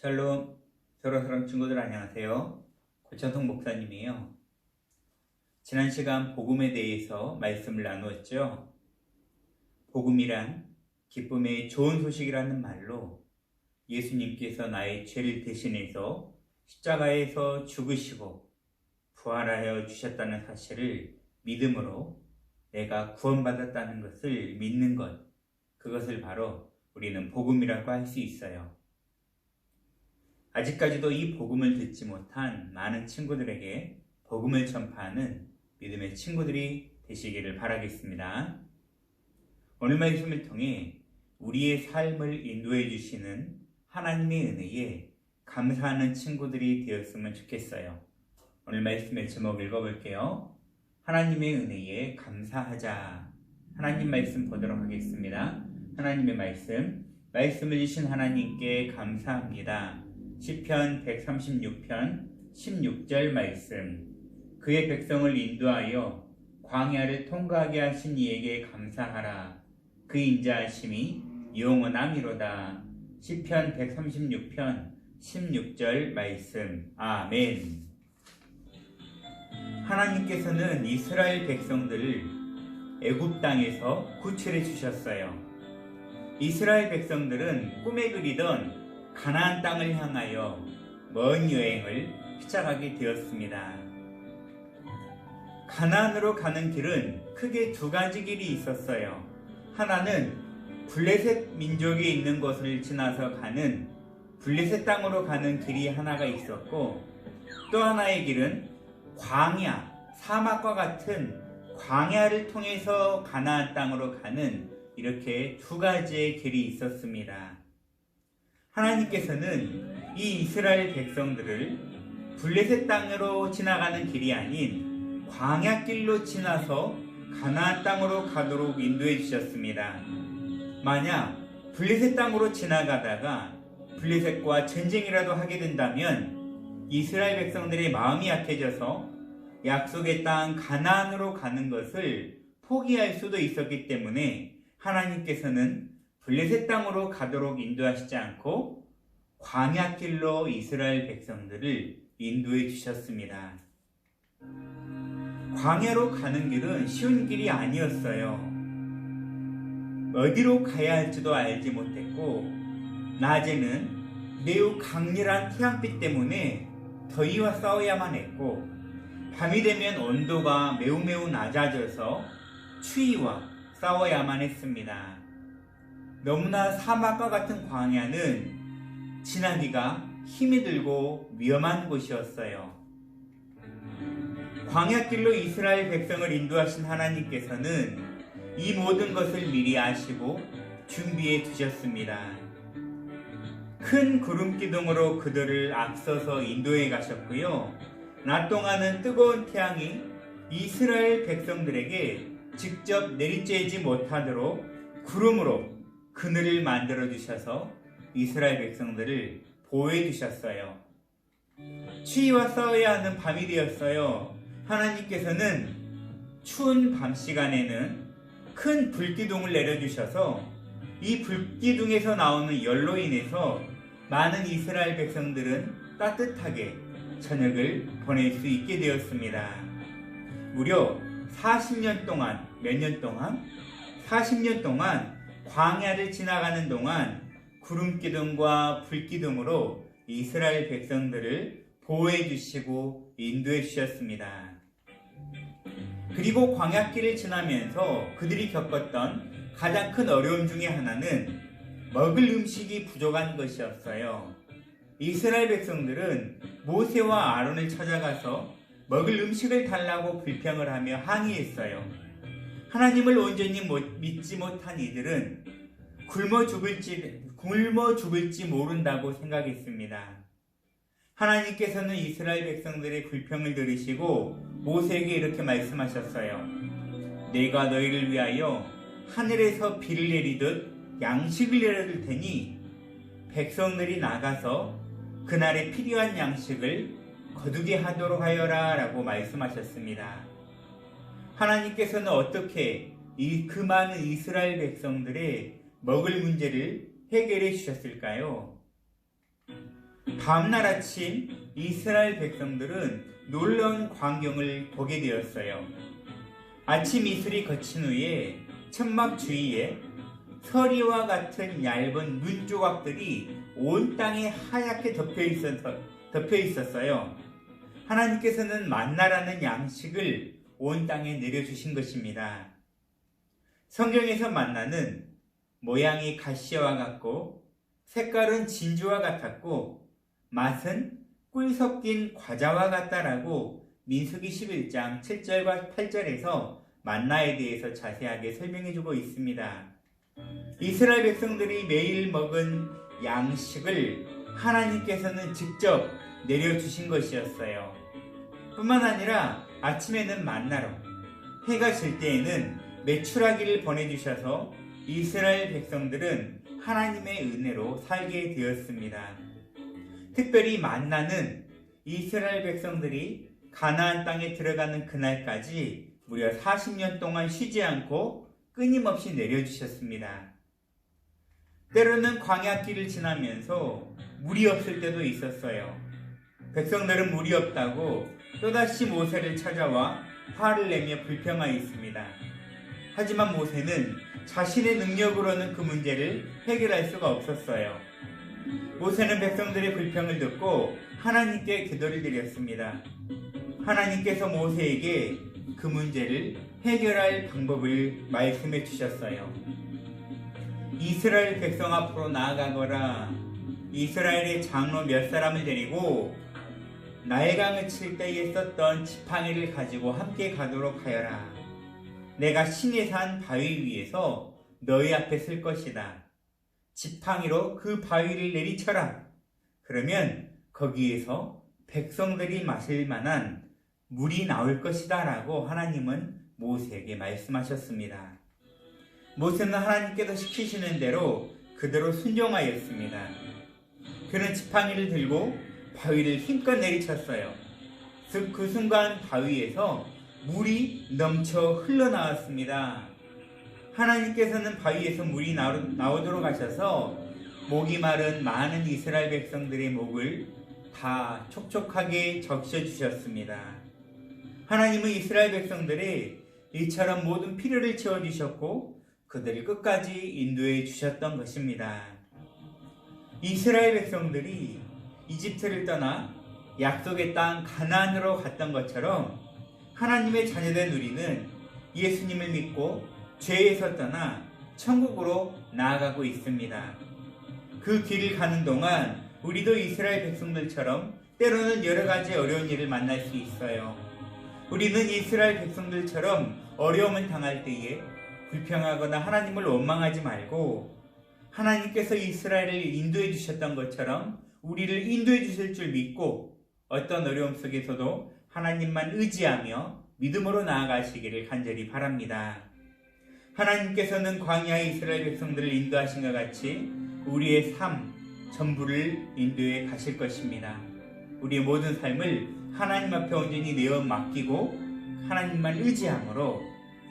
샬롬, 서로서로 친구들 안녕하세요. 고찬성 목사님이에요. 지난 시간 복음에 대해서 말씀을 나누었죠. 복음이란 기쁨의 좋은 소식이라는 말로 예수님께서 나의 죄를 대신해서 십자가에서 죽으시고 부활하여 주셨다는 사실을 믿음으로 내가 구원받았다는 것을 믿는 것, 그것을 바로 우리는 복음이라고 할 수 있어요. 아직까지도 이 복음을 듣지 못한 많은 친구들에게 복음을 전파하는 믿음의 친구들이 되시기를 바라겠습니다. 오늘 말씀을 통해 우리의 삶을 인도해 주시는 하나님의 은혜에 감사하는 친구들이 되었으면 좋겠어요. 오늘 말씀의 제목 읽어볼게요. 하나님의 은혜에 감사하자. 하나님 말씀 보도록 하겠습니다. 하나님의 말씀을 주신 하나님께 감사합니다. 시편 136편 16절 말씀. 그의 백성을 인도하여 광야를 통과하게 하신 이에게 감사하라. 그 인자하심이 영원함이로다. 시편 136편 16절 말씀. 아멘. 하나님께서는 이스라엘 백성들을 애굽 땅에서 구출해 주셨어요. 이스라엘 백성들은 꿈에 그리던 가나안 땅을 향하여 먼 여행을 시작하게 되었습니다. 가나안으로 가는 길은 크게 두 가지 길이 있었어요. 하나는 블레셋 민족이 있는 곳을 지나서 가는 블레셋 땅으로 가는 길이 하나가 있었고, 또 하나의 길은 광야, 사막과 같은 광야를 통해서 가나안 땅으로 가는 이렇게 두 가지의 길이 있었습니다. 하나님께서는 이 이스라엘 백성들을 블레셋 땅으로 지나가는 길이 아닌 광야길로 지나서 가나안 땅으로 가도록 인도해 주셨습니다. 만약 블레셋 땅으로 지나가다가 블레셋과 전쟁이라도 하게 된다면 이스라엘 백성들의 마음이 약해져서 약속의 땅 가나안으로 가는 것을 포기할 수도 있었기 때문에 하나님께서는 블레셋 땅으로 가도록 인도하시지 않고 광야길로 이스라엘 백성들을 인도해 주셨습니다. 광야로 가는 길은 쉬운 길이 아니었어요. 어디로 가야 할지도 알지 못했고, 낮에는 매우 강렬한 태양빛 때문에 더위와 싸워야만 했고, 밤이 되면 온도가 매우 낮아져서 추위와 싸워야만 했습니다. 너무나 사막과 같은 광야는 지나기가 힘이 들고 위험한 곳이었어요. 광야길로 이스라엘 백성을 인도하신 하나님께서는 이 모든 것을 미리 아시고 준비해 두셨습니다. 큰 구름기둥으로 그들을 앞서서 인도해 가셨고요. 낮 동안은 뜨거운 태양이 이스라엘 백성들에게 직접 내리쬐지 못하도록 구름으로 그늘을 만들어 주셔서 이스라엘 백성들을 보호해 주셨어요. 추위와 싸워야 하는 밤이 되었어요. 하나님께서는 추운 밤 시간에는 큰 불기둥을 내려주셔서 이 불기둥에서 나오는 열로 인해서 많은 이스라엘 백성들은 따뜻하게 저녁을 보낼 수 있게 되었습니다. 무려 40년 동안, 몇 년 동안? 40년 동안 광야를 지나가는 동안 구름기둥과 불기둥으로 이스라엘 백성들을 보호해 주시고 인도해 주셨습니다. 그리고 광야길을 지나면서 그들이 겪었던 가장 큰 어려움 중에 하나는 먹을 음식이 부족한 것이었어요. 이스라엘 백성들은 모세와 아론을 찾아가서 먹을 음식을 달라고 불평을 하며 항의했어요. 하나님을 온전히 믿지 못한 이들은 굶어 죽을지 모른다고 생각했습니다. 하나님께서는 이스라엘 백성들의 불평을 들으시고 모세에게 이렇게 말씀하셨어요. 내가 너희를 위하여 하늘에서 비를 내리듯 양식을 내려줄 테니 백성들이 나가서 그날에 필요한 양식을 거두게 하도록 하여라 라고 말씀하셨습니다. 하나님께서는 어떻게 그 많은 이스라엘 백성들의 먹을 문제를 해결해 주셨을까요? 다음날 아침 이스라엘 백성들은 놀라운 광경을 보게 되었어요. 아침 이슬이 거친 후에 천막 주위에 서리와 같은 얇은 눈 조각들이 온 땅에 하얗게 덮여 있었어요. 하나님께서는 만나라는 양식을 온 땅에 내려주신 것입니다. 성경에서 만나는 모양이 가시와 같고 색깔은 진주와 같았고 맛은 꿀 섞인 과자와 같다라고 민수기 11장 7절과 8절에서 만나에 대해서 자세하게 설명해주고 있습니다. 이스라엘 백성들이 매일 먹은 양식을 하나님께서는 직접 내려주신 것이었어요. 뿐만 아니라 아침에는 만나로, 해가 질 때에는 메추라기를 보내주셔서 이스라엘 백성들은 하나님의 은혜로 살게 되었습니다. 특별히 만나는 이스라엘 백성들이 가나안 땅에 들어가는 그날까지 무려 40년 동안 쉬지 않고 끊임없이 내려주셨습니다. 때로는 광야길을 지나면서 물이 없을 때도 있었어요. 백성들은 물이 없다고 또다시 모세를 찾아와 화를 내며 불평하였습니다. 하지만 모세는 자신의 능력으로는 그 문제를 해결할 수가 없었어요. 모세는 백성들의 불평을 듣고 하나님께 기도를 드렸습니다. 하나님께서 모세에게 그 문제를 해결할 방법을 말씀해 주셨어요. 이스라엘 백성 앞으로 나아가거라. 이스라엘의 장로 몇 사람을 데리고 나일강을 칠 때에 썼던 지팡이를 가지고 함께 가도록 하여라. 내가 신의 산 바위 위에서 너희 앞에 설 것이다. 지팡이로 그 바위를 내리쳐라. 그러면 거기에서 백성들이 마실 만한 물이 나올 것이다 라고 하나님은 모세에게 말씀하셨습니다. 모세는 하나님께서 시키시는 대로 그대로 순종하였습니다. 그는 지팡이를 들고 바위를 힘껏 내리쳤어요. 즉 그 순간 바위에서 물이 넘쳐 흘러나왔습니다. 하나님께서는 바위에서 물이 나오도록 하셔서 목이 마른 많은 이스라엘 백성들의 목을 다 촉촉하게 적셔주셨습니다. 하나님은 이스라엘 백성들이 이처럼 모든 필요를 채워주셨고 그들을 끝까지 인도해 주셨던 것입니다. 이스라엘 백성들이 이집트를 떠나 약속의 땅 가나안으로 갔던 것처럼 하나님의 자녀된 우리는 예수님을 믿고 죄에서 떠나 천국으로 나아가고 있습니다. 그 길을 가는 동안 우리도 이스라엘 백성들처럼 때로는 여러 가지 어려운 일을 만날 수 있어요. 우리는 이스라엘 백성들처럼 어려움을 당할 때에 불평하거나 하나님을 원망하지 말고 하나님께서 이스라엘을 인도해 주셨던 것처럼 우리를 인도해 주실 줄 믿고 어떤 어려움 속에서도 하나님만 의지하며 믿음으로 나아가시기를 간절히 바랍니다. 하나님께서는 광야의 이스라엘 백성들을 인도하신 것 같이 우리의 삶 전부를 인도해 가실 것입니다. 우리의 모든 삶을 하나님 앞에 온전히 내어 맡기고 하나님만 의지함으로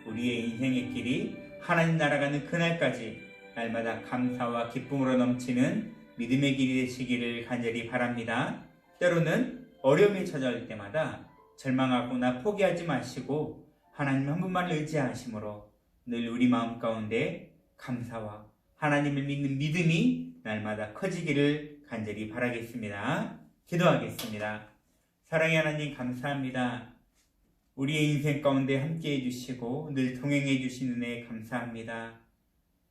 우리의 인생의 길이 하나님 날아가는 그날까지 날마다 감사와 기쁨으로 넘치는 믿음의 길이 되시기를 간절히 바랍니다. 때로는 어려움이 찾아올 때마다 절망하거나 포기하지 마시고 하나님 한 분만을 의지하심으로 늘 우리 마음 가운데 감사와 하나님을 믿는 믿음이 날마다 커지기를 간절히 바라겠습니다. 기도하겠습니다. 사랑의 하나님 감사합니다. 우리의 인생 가운데 함께해 주시고 늘 동행해 주신 은혜에 감사합니다.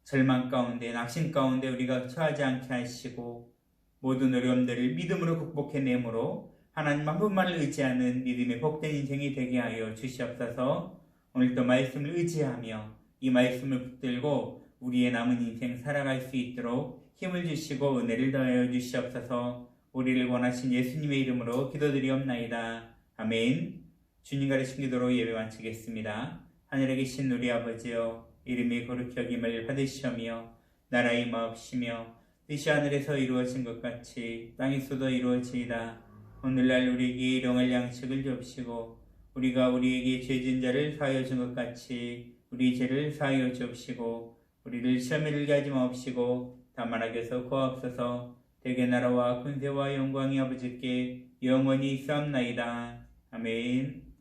절망 가운데 낙심 가운데 우리가 처하지 않게 하시고 모든 어려움들을 믿음으로 극복해내므로 하나님 한 분만을 의지하는 믿음의 복된 인생이 되게 하여 주시옵소서. 오늘도 말씀을 의지하며 이 말씀을 붙들고 우리의 남은 인생 살아갈 수 있도록 힘을 주시고 은혜를 더하여 주시옵소서. 우리를 원하신 예수님의 이름으로 기도드리옵나이다. 아멘. 주님 가르친 기도로 예배 마치겠습니다. 하늘에 계신 우리 아버지여, 이름이 거룩히 여김을 받으시오며 나라의 마옵시며 뜻이 하늘에서 이루어진 것 같이 땅에서도 이루어지이다. 오늘날 우리에게 일용할 양식을 주옵시고 우리가 우리에게 죄진 자를 사하여 준 것 같이 우리 죄를 사하여 주옵시고 우리를 시험에 들게 하지 마옵시고 다만 악에서 구하옵소서. 대개 나라와 권세와 영광이 아버지께 영원히 있사옵나이다. 아멘.